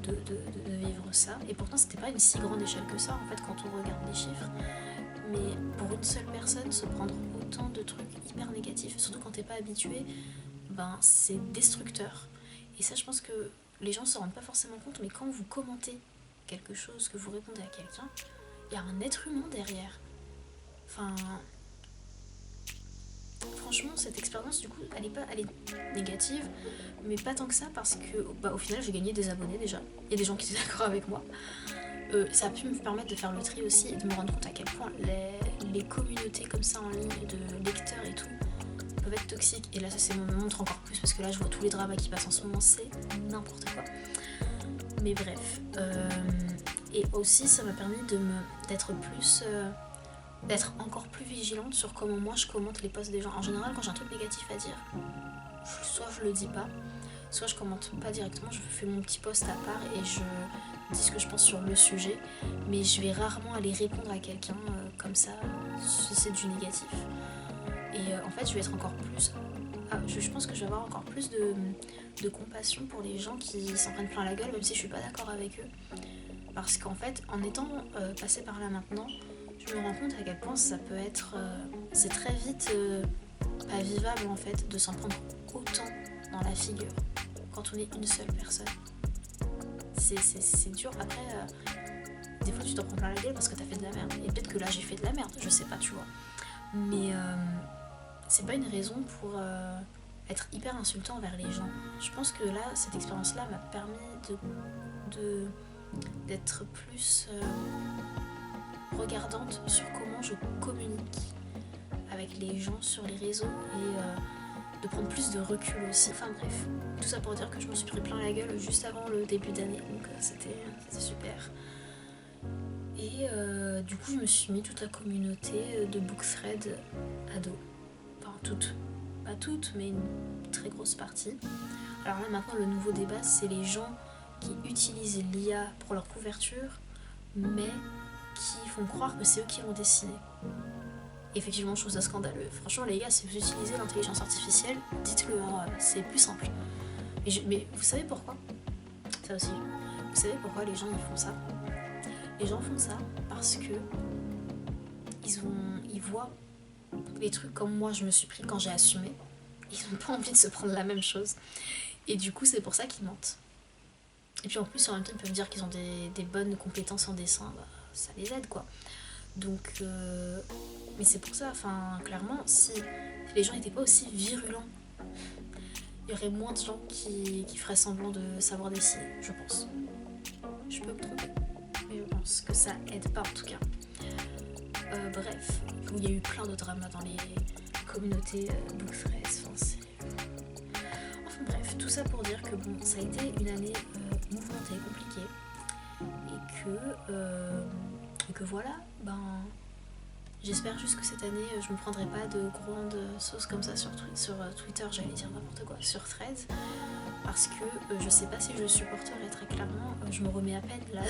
de vivre ça. Et pourtant, c'était pas une si grande échelle que ça en fait quand on regarde les chiffres. Mais pour une seule personne, se prendre autant de trucs hyper négatifs, surtout quand t'es pas habitué, ben c'est destructeur. Et ça, je pense que les gens se rendent pas forcément compte, mais quand vous commentez quelque chose, que vous répondez à quelqu'un, il y a un être humain derrière. Enfin... Franchement, cette expérience, du coup, elle est négative, mais pas tant que ça, parce que, au final, j'ai gagné des abonnés déjà. Il y a des gens qui étaient d'accord avec moi. Ça a pu me permettre de faire le tri aussi et de me rendre compte à quel point les communautés comme ça en ligne, de lecteurs et tout, peuvent être toxiques. Et là, ça me montre encore plus, parce que là, je vois tous les dramas qui passent en ce moment, c'est n'importe quoi. Mais bref. Et aussi, ça m'a permis d'être encore plus vigilante sur comment moi je commente les posts des gens. En général, quand j'ai un truc négatif à dire, soit je le dis pas, soit je commente pas directement, je fais mon petit post à part et je dis ce que je pense sur le sujet, mais je vais rarement aller répondre à quelqu'un comme ça si c'est du négatif. Et en fait, je vais être encore plus... je pense que je vais avoir encore plus de compassion pour les gens qui s'en prennent plein la gueule, même si je suis pas d'accord avec eux. Parce qu'en fait, en étant passé par là maintenant, je me rends compte à quel point ça peut être... c'est très vite pas vivable en fait de s'en prendre autant dans la figure quand on est une seule personne. C'est dur. Après, des fois tu t'en prends plein la gueule parce que t'as fait de la merde. Et peut-être que là j'ai fait de la merde, je sais pas, tu vois. Mais c'est pas une raison pour être hyper insultant envers les gens. Je pense que là, cette expérience-là m'a permis d'être plus... regardante sur comment je communique avec les gens sur les réseaux et de prendre plus de recul aussi. Enfin bref, tout ça pour dire que je me suis pris plein la gueule juste avant le début d'année, donc c'était super. Et du coup je me suis mis toute la communauté de BookThread ado. Enfin toutes, pas toutes, mais une très grosse partie. Alors là maintenant le nouveau débat c'est les gens qui utilisent l'IA pour leur couverture, mais qui font croire que c'est eux qui l'ont dessiné. Effectivement, je trouve ça scandaleux. Franchement, les gars, si vous utilisez l'intelligence artificielle, dites-le, hein, c'est plus simple. Mais vous savez pourquoi? Ça aussi. Vous savez pourquoi les gens ils font ça? Les gens font ça parce que ils voient les trucs comme moi je me suis pris quand j'ai assumé. Ils n'ont pas envie de se prendre la même chose. Et du coup, c'est pour ça qu'ils mentent. Et puis en plus, en même temps, ils peuvent dire qu'ils ont des bonnes compétences en dessin. Bah, ça les aide, quoi. Donc, mais c'est pour ça, enfin, clairement, si les gens n'étaient pas aussi virulents, il y aurait moins de gens qui feraient semblant de savoir dessiner, je pense. Je peux me tromper, mais je pense que ça aide pas en tout cas. Bref, il y a eu plein de dramas dans les communautés Bookthreads, enfin bref, tout ça pour dire que bon, ça a été une année mouvementée, compliquée, et que voilà, ben j'espère juste que cette année je me prendrai pas de grandes sauces comme ça sur Twitter, j'allais dire n'importe quoi, sur Threads, parce que je sais pas si je le supporterai très clairement, je me remets à peine là,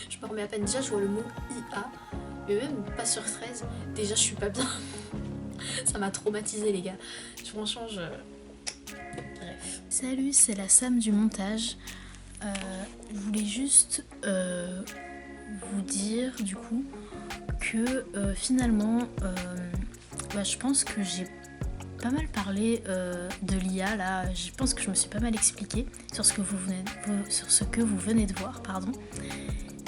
je me remets à peine, déjà je vois le mot IA, mais même pas sur Threads, déjà je suis pas bien, ça m'a traumatisé les gars, franchement Bref. Salut, c'est la Sam du montage, je voulais juste vous dire du coup que finalement je pense que j'ai pas mal parlé de l'IA là, je pense que je me suis pas mal expliquée sur ce que vous venez de voir, pardon.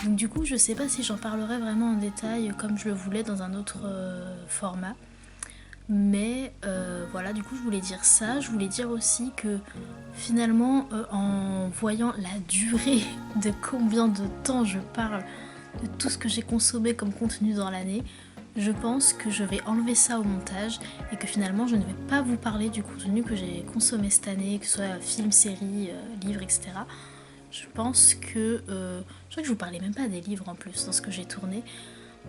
Donc du coup je sais pas si j'en parlerai vraiment en détail comme je le voulais dans un autre format, mais voilà, du coup je voulais dire ça, je voulais dire aussi que finalement en voyant la durée de combien de temps je parle de tout ce que j'ai consommé comme contenu dans l'année, je pense que je vais enlever ça au montage et que finalement je ne vais pas vous parler du contenu que j'ai consommé cette année, que ce soit film, série, livres, etc. Je pense que... je crois que je vous parlais même pas des livres en plus dans ce que j'ai tourné,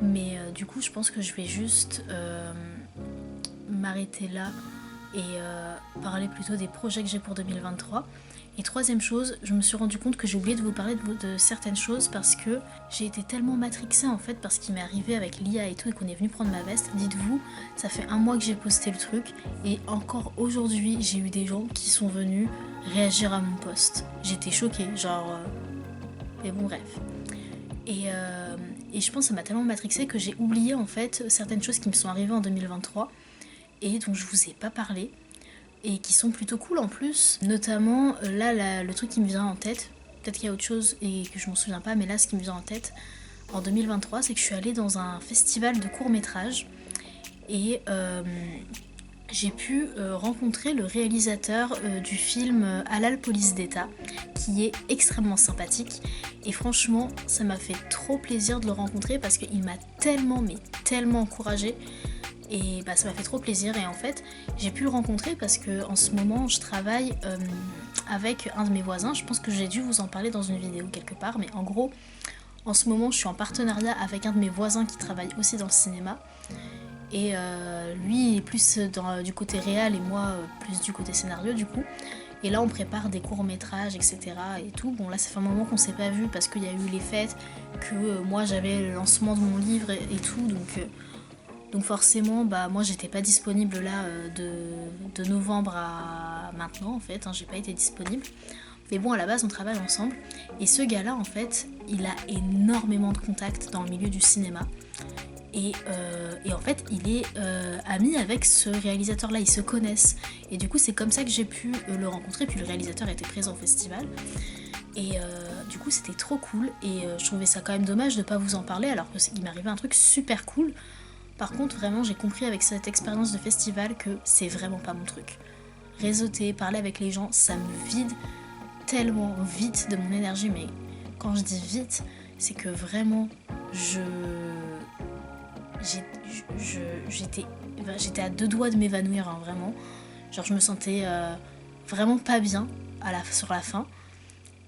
mais du coup je pense que je vais juste m'arrêter là et parler plutôt des projets que j'ai pour 2023. Et troisième chose, je me suis rendu compte que j'ai oublié de vous parler de certaines choses parce que j'ai été tellement matrixée en fait parce qu'il m'est arrivé avec l'IA et tout et qu'on est venu prendre ma veste. Dites-vous, ça fait 1 mois que j'ai posté le truc et encore aujourd'hui j'ai eu des gens qui sont venus réagir à mon post. J'étais choquée, genre... Mais bon bref. Et je pense que ça m'a tellement matrixée que j'ai oublié en fait certaines choses qui me sont arrivées en 2023 et dont je vous ai pas parlé. Et qui sont plutôt cool en plus, notamment là le truc qui me vient en tête, peut-être qu'il y a autre chose et que je m'en souviens pas, mais là ce qui me vient en tête en 2023 c'est que je suis allée dans un festival de courts-métrages et j'ai pu rencontrer le réalisateur du film Halal Police d'État qui est extrêmement sympathique et franchement ça m'a fait trop plaisir de le rencontrer parce qu'il m'a tellement encouragée. Et bah, ça m'a fait trop plaisir et en fait j'ai pu le rencontrer parce que en ce moment je travaille avec un de mes voisins. Je pense que j'ai dû vous en parler dans une vidéo quelque part, mais en gros en ce moment je suis en partenariat avec un de mes voisins qui travaille aussi dans le cinéma et lui il est plus du côté réal et moi plus du côté scénario du coup. Et là on prépare des courts-métrages etc et tout. Bon là ça fait un moment qu'on s'est pas vu parce qu'il y a eu les fêtes, que moi j'avais le lancement de mon livre et tout, donc forcément, bah moi j'étais pas disponible là de novembre à maintenant en fait, hein, j'ai pas été disponible. Mais bon, à la base on travaille ensemble et ce gars-là en fait, il a énormément de contacts dans le milieu du cinéma et en fait il est ami avec ce réalisateur-là, ils se connaissent et du coup c'est comme ça que j'ai pu le rencontrer, puis le réalisateur était présent au festival. Et du coup c'était trop cool et je trouvais ça quand même dommage de pas vous en parler alors qu'il m'arrivait un truc super cool. Par contre, vraiment, j'ai compris avec cette expérience de festival que c'est vraiment pas mon truc. Réseauter, parler avec les gens, ça me vide tellement vite de mon énergie. Mais quand je dis vite, c'est que vraiment, j'étais à 2 doigts de m'évanouir, hein, vraiment. Genre, je me sentais vraiment pas bien sur la fin.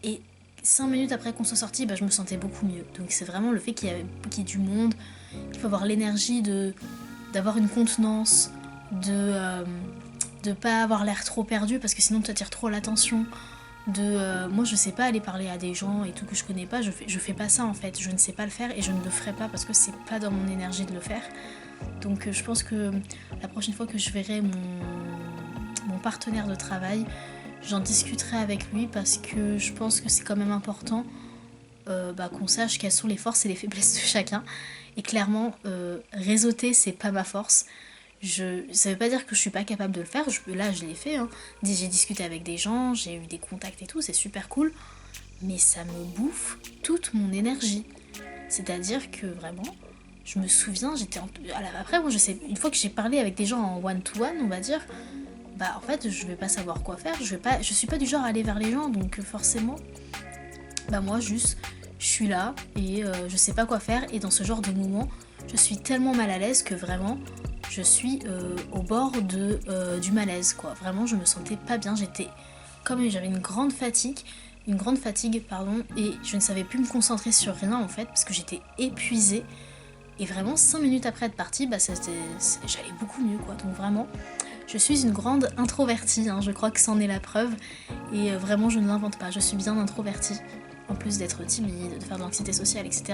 Et 5 minutes après qu'on soit sorti, bah, je me sentais beaucoup mieux. Donc c'est vraiment le fait qu'il y ait du monde, il faut avoir l'énergie d'avoir une contenance, de pas avoir l'air trop perdu parce que sinon tu attires trop l'attention, moi je sais pas aller parler à des gens et tout que je connais pas, je fais pas ça en fait, je ne sais pas le faire et je ne le ferai pas parce que c'est pas dans mon énergie de le faire. Donc je pense que la prochaine fois que je verrai mon partenaire de travail, j'en discuterai avec lui parce que je pense que c'est quand même important qu'on sache quelles sont les forces et les faiblesses de chacun. Et clairement, réseauter, c'est pas ma force. Ça veut pas dire que je suis pas capable de le faire, là je l'ai fait, hein. J'ai discuté avec des gens, j'ai eu des contacts et tout, c'est super cool, mais ça me bouffe toute mon énergie. C'est-à-dire que vraiment, je me souviens, après moi je sais, une fois que j'ai parlé avec des gens en one-to-one, on va dire, en fait je vais pas savoir quoi faire, je suis pas du genre à aller vers les gens, donc forcément, moi juste, je suis là et je sais pas quoi faire, et dans ce genre de moment, je suis tellement mal à l'aise que vraiment, je suis au bord du malaise, quoi. Vraiment, je me sentais pas bien, j'avais une grande fatigue, et je ne savais plus me concentrer sur rien en fait, parce que j'étais épuisée. Et vraiment, 5 minutes après être partie, j'allais beaucoup mieux, quoi. Donc vraiment, je suis une grande introvertie, hein, je crois que c'en est la preuve. Et vraiment, je ne l'invente pas, je suis bien introvertie. En plus d'être timide, de faire de l'anxiété sociale, etc.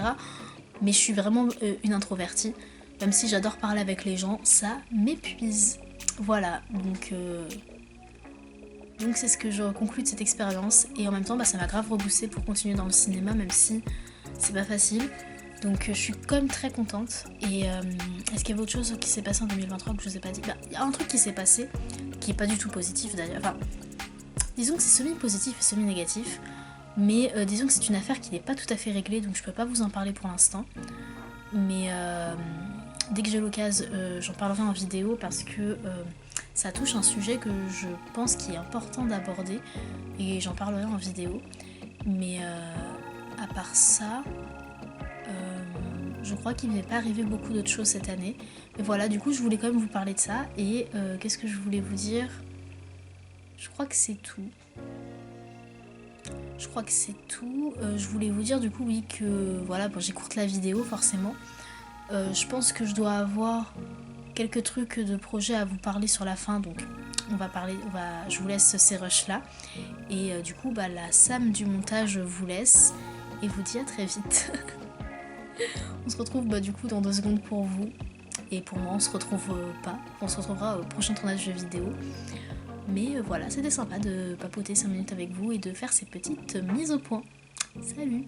Mais je suis vraiment une introvertie. Même si j'adore parler avec les gens, ça m'épuise. Voilà, donc c'est ce que je conclus de cette expérience. Et en même temps, ça m'a grave reboosté pour continuer dans le cinéma, même si c'est pas facile. Donc je suis quand même très contente. Et est-ce qu'il y avait autre chose qui s'est passé en 2023 que je vous ai pas dit ? Il y a un truc qui s'est passé, qui est pas du tout positif d'ailleurs. Enfin, disons que c'est semi-positif et semi-négatif. Mais disons que c'est une affaire qui n'est pas tout à fait réglée, donc je peux pas vous en parler pour l'instant. Mais dès que j'ai l'occasion, j'en parlerai en vidéo parce que ça touche un sujet que je pense qu'il est important d'aborder et j'en parlerai en vidéo. Mais à part ça, je crois qu'il ne m'est pas arrivé beaucoup d'autres choses cette année. Mais voilà, du coup, je voulais quand même vous parler de ça. Et qu'est-ce que je voulais vous dire ? Je crois que c'est tout. Je voulais vous dire du coup, oui, que voilà, j'écourte la vidéo forcément. Je pense que je dois avoir quelques trucs de projet à vous parler sur la fin, donc je vous laisse ces rushs là. Et du coup, la Sam du montage vous laisse et vous dit à très vite. On se retrouve du coup dans 2 secondes pour vous. Et pour moi, on se retrouvera au prochain tournage de vidéo. Mais voilà, c'était sympa de papoter 5 minutes avec vous et de faire ces petites mises au point. Salut!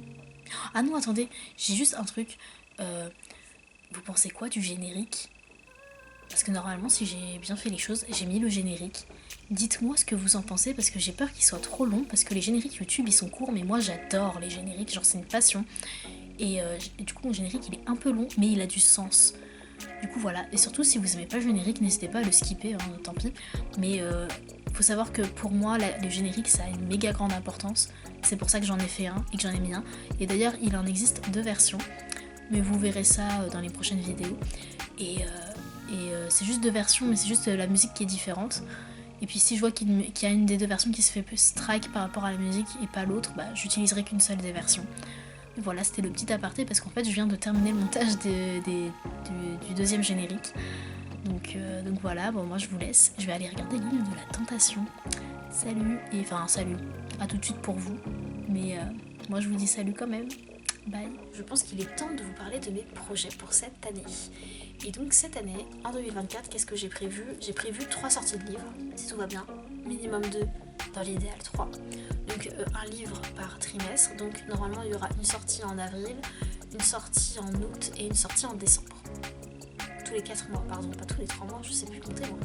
Ah non, attendez, j'ai juste un truc. Vous pensez quoi du générique ? Parce que normalement, si j'ai bien fait les choses, j'ai mis le générique. Dites-moi ce que vous en pensez, parce que j'ai peur qu'il soit trop long, parce que les génériques YouTube, ils sont courts, mais moi j'adore les génériques, genre c'est une passion. Et du coup, mon générique, il est un peu long, mais il a du sens. Du coup, voilà. Et surtout, si vous aimez pas le générique, n'hésitez pas à le skipper, hein, tant pis. Mais faut savoir que pour moi, le générique, ça a une méga grande importance. C'est pour ça que j'en ai fait un et que j'en ai mis un. Et d'ailleurs, il en existe 2 versions. Mais vous verrez ça dans les prochaines vidéos. Et c'est juste 2 versions, mais c'est juste la musique qui est différente. Et puis si je vois qu'il y a une des 2 versions qui se fait plus strike par rapport à la musique et pas l'autre, j'utiliserai qu'une seule des versions. Et voilà, c'était le petit aparté parce qu'en fait je viens de terminer le montage du 2e générique. Donc voilà, moi je vous laisse, je vais aller regarder l'île de la tentation. Salut, salut, à tout de suite pour vous. Mais moi je vous dis salut quand même. Bye. Je pense qu'il est temps de vous parler de mes projets pour cette année. Et donc cette année, en 2024, qu'est-ce que j'ai prévu ? J'ai prévu 3 sorties de livres, si tout va bien. Minimum 2, dans l'idéal 3. Donc un livre par trimestre. Donc normalement il y aura une sortie en avril, une sortie en août et une sortie en décembre. Tous les 4 mois, pardon, pas tous les 3 mois, je sais plus compter moi.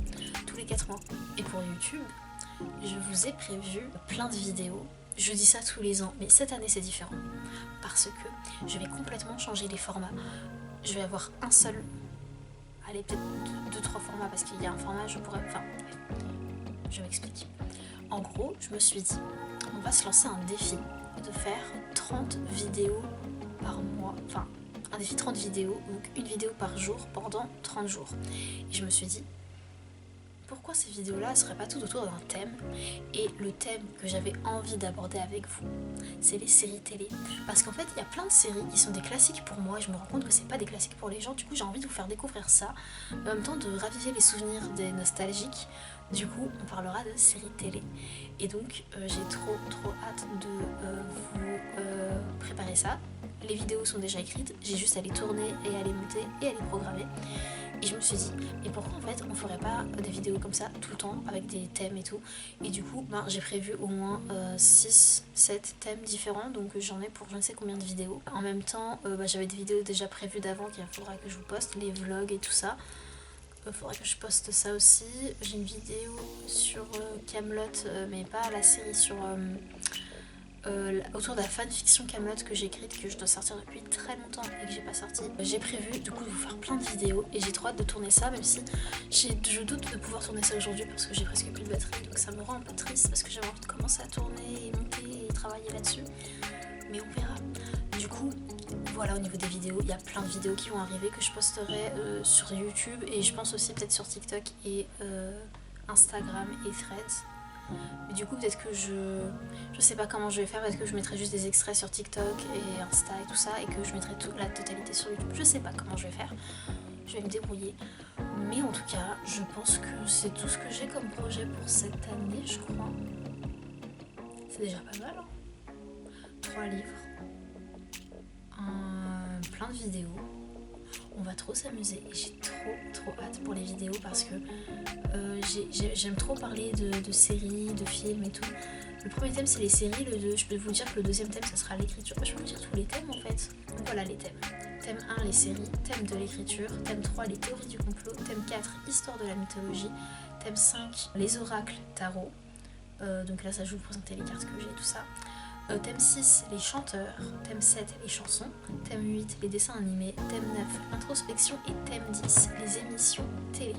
Tous les 4 mois. Et pour YouTube, je vous ai prévu plein de vidéos. Je dis ça tous les ans, mais cette année c'est différent. Parce que je vais complètement changer les formats. Je vais avoir un seul... Allez, peut-être 2-3 formats, parce qu'il y a un format, je m'explique. En gros, je me suis dit, on va se lancer un défi de faire 30 vidéos par mois. Enfin, un défi 30 vidéos, donc une vidéo par jour pendant 30 jours. Et je me suis dit, pourquoi ces vidéos-là ne seraient pas toutes autour d'un thème ? Et le thème que j'avais envie d'aborder avec vous, c'est les séries télé. Parce qu'en fait, il y a plein de séries qui sont des classiques pour moi et je me rends compte que c'est pas des classiques pour les gens. Du coup, j'ai envie de vous faire découvrir ça, en même temps de raviver les souvenirs des nostalgiques, Du coup, on parlera de séries télé. Et donc, j'ai trop hâte de vous préparer ça. Les vidéos sont déjà écrites, j'ai juste à les tourner et à les monter et à les programmer. Et je me suis dit, et pourquoi en fait on ferait pas des vidéos comme ça tout le temps avec des thèmes et tout. Et du coup, j'ai prévu au moins 6-7 thèmes différents, donc j'en ai pour je ne sais combien de vidéos. En même temps, j'avais des vidéos déjà prévues d'avant qu'il faudra que je vous poste, les vlogs et tout ça. Faudrait que je poste ça aussi. J'ai une vidéo sur Kaamelott, mais pas la série, sur autour de la fanfiction Kaamelott que j'ai écrite, que je dois sortir depuis très longtemps et que j'ai pas sorti. J'ai prévu du coup de vous faire plein de vidéos et j'ai trop hâte de tourner ça, même si je doute de pouvoir tourner ça aujourd'hui parce que j'ai presque plus de batterie, donc ça me rend un peu triste parce que j'avais envie de commencer à tourner et monter et travailler là-dessus, mais on verra. Du coup, voilà, au niveau des vidéos, il y a plein de vidéos qui vont arriver que je posterai sur YouTube et je pense aussi peut-être sur TikTok et Instagram et Threads. Mais du coup, peut-être que je sais pas comment je vais faire, peut-être que je mettrai juste des extraits sur TikTok et Insta et tout ça, et que je mettrai la totalité sur YouTube. Je sais pas comment je vais faire, je vais me débrouiller. Mais en tout cas, je pense que c'est tout ce que j'ai comme projet pour cette année, je crois. C'est déjà pas mal, hein. 3 livres, plein de vidéos. On va trop s'amuser et j'ai trop hâte pour les vidéos parce que j'aime trop parler de séries, de films et tout. Le premier thème c'est les séries, je peux vous dire que le deuxième thème ça sera l'écriture. Je peux vous dire tous les thèmes en fait. Donc voilà les thèmes. Thème 1 les séries, thème 2 l'écriture, thème 3 les théories du complot, thème 4 histoire de la mythologie, thème 5 les oracles tarot. Donc là ça je vais vous présenter les cartes que j'ai et tout ça. Thème 6, les chanteurs. Thème 7, les chansons. Thème 8, les dessins animés. Thème 9, l'introspection. Et thème 10, les émissions télé.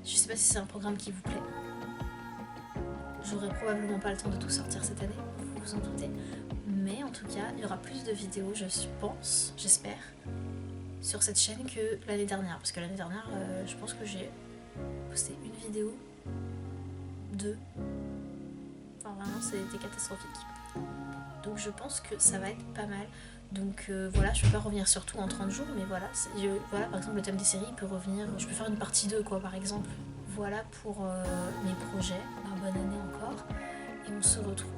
Je sais pas si c'est un programme qui vous plaît. J'aurai probablement pas le temps de tout sortir cette année, vous vous en doutez. Mais en tout cas, il y aura plus de vidéos, je pense, j'espère, sur cette chaîne que l'année dernière. Parce que l'année dernière, je pense que j'ai posté une vidéo, 2. Enfin vraiment, c'était catastrophique. Donc je pense que ça va être pas mal. Donc voilà, je peux pas revenir sur tout en 30 jours, mais voilà, voilà, par exemple le thème des séries il peut revenir, je peux faire une partie 2 quoi par exemple. Voilà pour mes projets, bonne année encore. Et on se retrouve,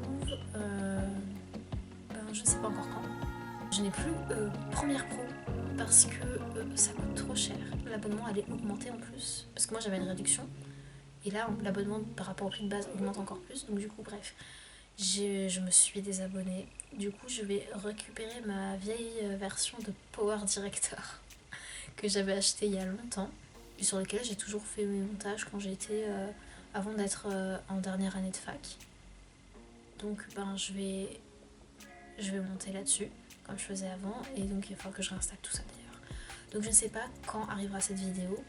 je sais pas encore quand. Je n'ai plus Première Pro parce que ça coûte trop cher. L'abonnement allait augmenter en plus, parce que moi j'avais une réduction. Et là l'abonnement par rapport au prix de base augmente encore plus, donc du coup bref. Je me suis désabonnée. Du coup, je vais récupérer ma vieille version de Power Director que j'avais acheté il y a longtemps et sur lequel j'ai toujours fait mes montages quand j'étais avant d'être en dernière année de fac. Donc, je vais monter là-dessus comme je faisais avant et donc il va falloir que je réinstalle tout ça d'ailleurs. Donc, je ne sais pas quand arrivera cette vidéo,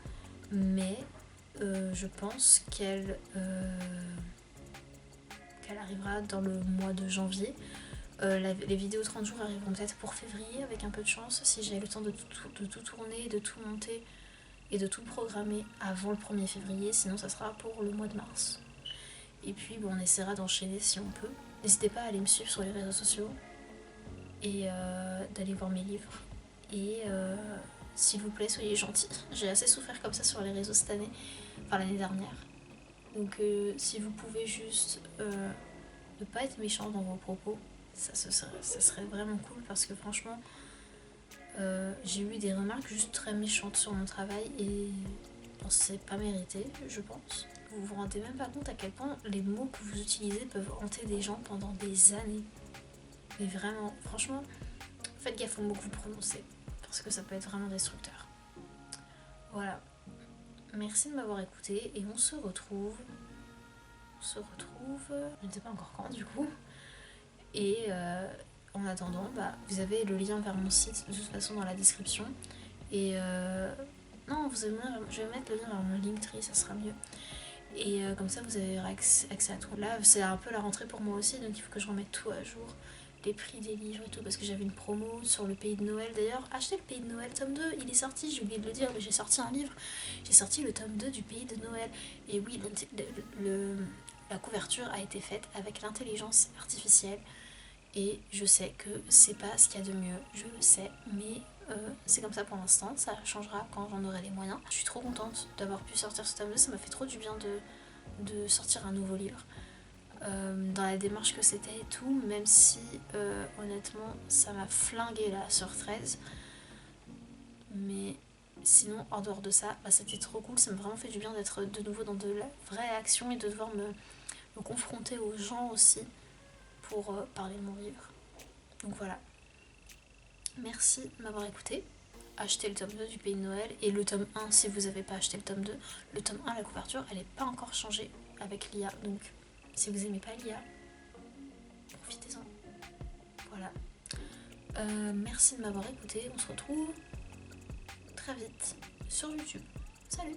mais je pense qu'elle arrivera dans le mois de janvier. Les vidéos 30 jours arriveront peut-être pour février avec un peu de chance si j'ai le temps de tout tourner, de tout monter et de tout programmer avant le 1er février, sinon ça sera pour le mois de mars. Et puis on essaiera d'enchaîner si on peut. N'hésitez pas à aller me suivre sur les réseaux sociaux et d'aller voir mes livres. Et s'il vous plaît, soyez gentils. J'ai assez souffert comme ça sur les réseaux cette année, enfin l'année dernière. Donc si vous pouvez juste ne pas être méchant dans vos propos, ça serait vraiment cool parce que franchement j'ai eu des remarques juste très méchantes sur mon travail et c'est pas mérité, je pense. Vous vous rendez même pas compte à quel point les mots que vous utilisez peuvent hanter des gens pendant des années. Mais vraiment, franchement, faites gaffe aux mots que vous prononcez parce que ça peut être vraiment destructeur. Voilà. Merci de m'avoir écouté et on se retrouve, je ne sais pas encore quand du coup. Et en attendant, vous avez le lien vers mon site de toute façon dans la description. Et non, je vais mettre le lien vers mon Linktree, ça sera mieux. Et comme ça vous avez accès à tout. Là c'est un peu la rentrée pour moi aussi, donc il faut que je remette tout à jour. Les prix des livres et tout, parce que j'avais une promo sur le Pays de Noël. D'ailleurs, achetez le Pays de Noël tome 2, il est sorti, j'ai oublié de le dire, mais j'ai sorti un livre. J'ai sorti le tome 2 du Pays de Noël. Et oui, la couverture a été faite avec l'intelligence artificielle. Et je sais que c'est pas ce qu'il y a de mieux, je le sais, mais c'est comme ça pour l'instant, ça changera quand j'en aurai les moyens. Je suis trop contente d'avoir pu sortir ce tome 2, ça m'a fait trop du bien de sortir un nouveau livre. Dans la démarche que c'était et tout, même si honnêtement ça m'a flingué là sur 13. Mais sinon, en dehors de ça, c'était trop cool. Ça m'a vraiment fait du bien d'être de nouveau dans de la vraie action et de devoir me confronter aux gens aussi pour parler de mon livre. Donc voilà. Merci de m'avoir écouté. Achetez le tome 2 du Pays de Noël et le tome 1 si vous n'avez pas acheté le tome 2. Le tome 1, la couverture, elle n'est pas encore changée avec l'IA. Donc si vous n'aimez pas l'IA, profitez-en. Voilà. Merci de m'avoir écouté. On se retrouve très vite sur YouTube. Salut!